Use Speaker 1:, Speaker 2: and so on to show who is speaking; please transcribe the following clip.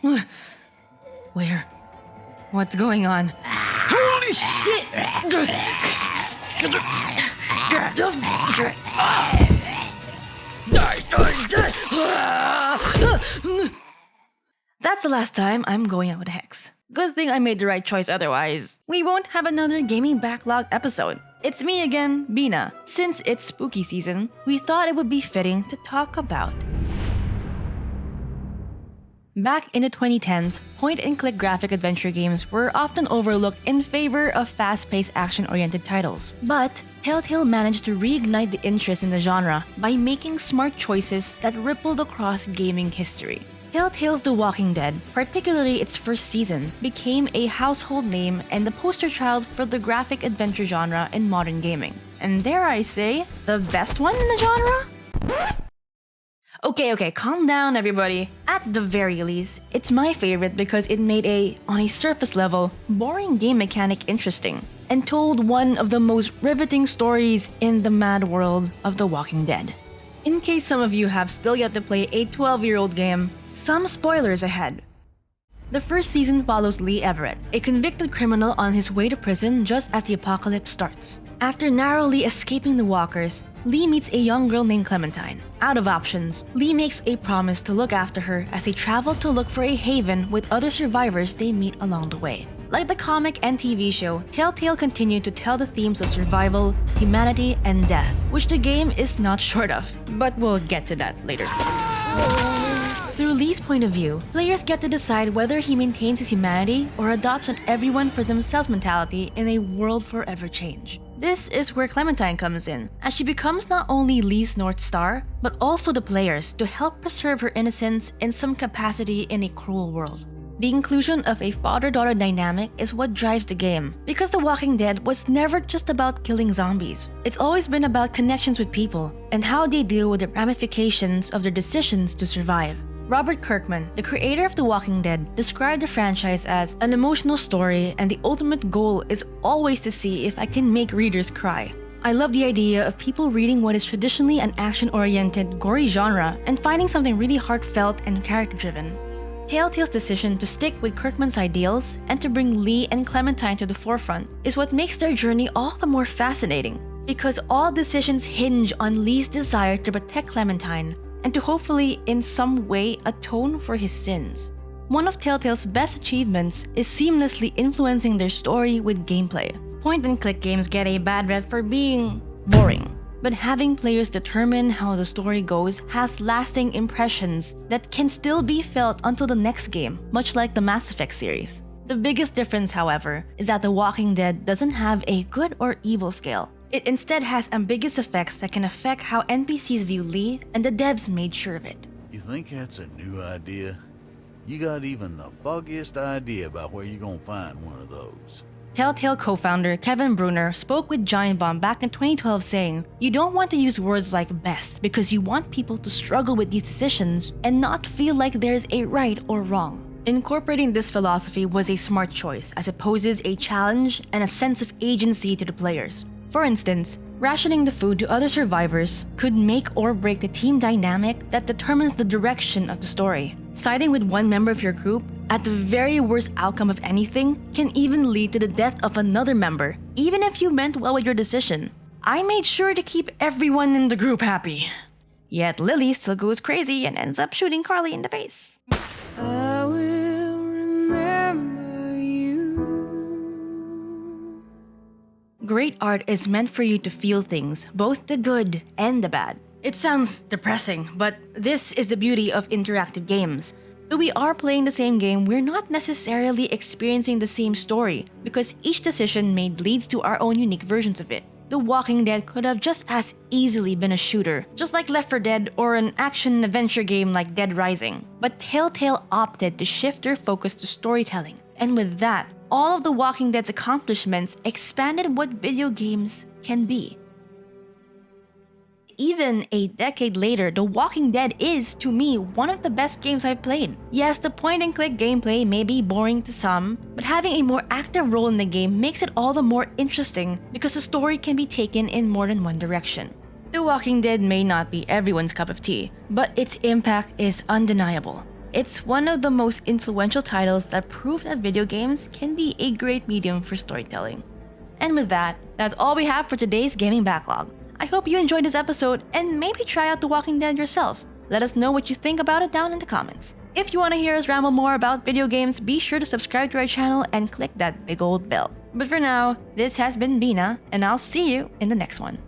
Speaker 1: Where? What's going on? Holy shit! That's the last time I'm going out with Hex. Good thing I made the right choice otherwise. We won't have another Gaming Backlog episode. It's me again, Beena. Since it's spooky season, we thought it would be fitting to talk about. Back in the 2010s, point-and-click graphic adventure games were often overlooked in favor of fast-paced action-oriented titles. But Telltale managed to reignite the interest in the genre by making smart choices that rippled across gaming history. Telltale's The Walking Dead, particularly its first season, became a household name and the poster child for the graphic adventure genre in modern gaming. And dare I say, the best one in the genre? Okay, calm down everybody. At the very least, it's my favorite because it made on a surface level, boring game mechanic interesting, and told one of the most riveting stories in the mad world of The Walking Dead. In case some of you have still yet to play a 12-year-old game, some spoilers ahead. The first season follows Lee Everett, a convicted criminal on his way to prison just as the apocalypse starts. After narrowly escaping the walkers, Lee meets a young girl named Clementine. Out of options, Lee makes a promise to look after her as they travel to look for a haven with other survivors they meet along the way. Like the comic and TV show, Telltale continued to tell the themes of survival, humanity, and death, which the game is not short of, but we'll get to that later. Through Lee's point of view, players get to decide whether he maintains his humanity or adopts an everyone for themselves mentality in a world forever change. This is where Clementine comes in, as she becomes not only Lee's North Star, but also the players to help preserve her innocence in some capacity in a cruel world. The inclusion of a father-daughter dynamic is what drives the game, because The Walking Dead was never just about killing zombies. It's always been about connections with people and how they deal with the ramifications of their decisions to survive. Robert Kirkman, the creator of The Walking Dead, described the franchise as an emotional story, and the ultimate goal is always to see if I can make readers cry. I love the idea of people reading what is traditionally an action-oriented, gory genre and finding something really heartfelt and character-driven. Telltale's decision to stick with Kirkman's ideals and to bring Lee and Clementine to the forefront is what makes their journey all the more fascinating, because all decisions hinge on Lee's desire to protect Clementine and to hopefully in some way atone for his sins. One of Telltale's best achievements is seamlessly influencing their story with gameplay. Point-and-click games get a bad rep for being boring, but having players determine how the story goes has lasting impressions that can still be felt until the next game, much like the Mass Effect series. The biggest difference, however, is that The Walking Dead doesn't have a good or evil scale. It instead has ambiguous effects that can affect how NPCs view Lee, and the devs made sure of it.
Speaker 2: You think that's a new idea? You got even the foggiest idea about where you're gonna find one of those.
Speaker 1: Telltale co-founder Kevin Bruner spoke with Giant Bomb back in 2012 saying, "You don't want to use words like best because you want people to struggle with these decisions and not feel like there's a right or wrong." Incorporating this philosophy was a smart choice as it poses a challenge and a sense of agency to the players. For instance, rationing the food to other survivors could make or break the team dynamic that determines the direction of the story. Siding with one member of your group, at the very worst outcome of anything, can even lead to the death of another member, even if you meant well with your decision. I made sure to keep everyone in the group happy. Yet Lily still goes crazy and ends up shooting Carly in the face.
Speaker 3: I will remember you.
Speaker 1: Great art is meant for you to feel things, both the good and the bad. It sounds depressing, but this is the beauty of interactive games. Though we are playing the same game, we're not necessarily experiencing the same story, because each decision made leads to our own unique versions of it. The Walking Dead could have just as easily been a shooter, just like Left 4 Dead or an action-adventure game like Dead Rising. But Telltale opted to shift their focus to storytelling, and with that, all of The Walking Dead's accomplishments expanded what video games can be. Even a decade later, The Walking Dead is, to me, one of the best games I've played. Yes, the point-and-click gameplay may be boring to some, but having a more active role in the game makes it all the more interesting because the story can be taken in more than one direction. The Walking Dead may not be everyone's cup of tea, but its impact is undeniable. It's one of the most influential titles that prove that video games can be a great medium for storytelling. And with that, that's all we have for today's Gaming Backlog. I hope you enjoyed this episode and maybe try out The Walking Dead yourself. Let us know what you think about it down in the comments. If you want to hear us ramble more about video games, be sure to subscribe to our channel and click that big old bell. But for now, this has been Beena, and I'll see you in the next one.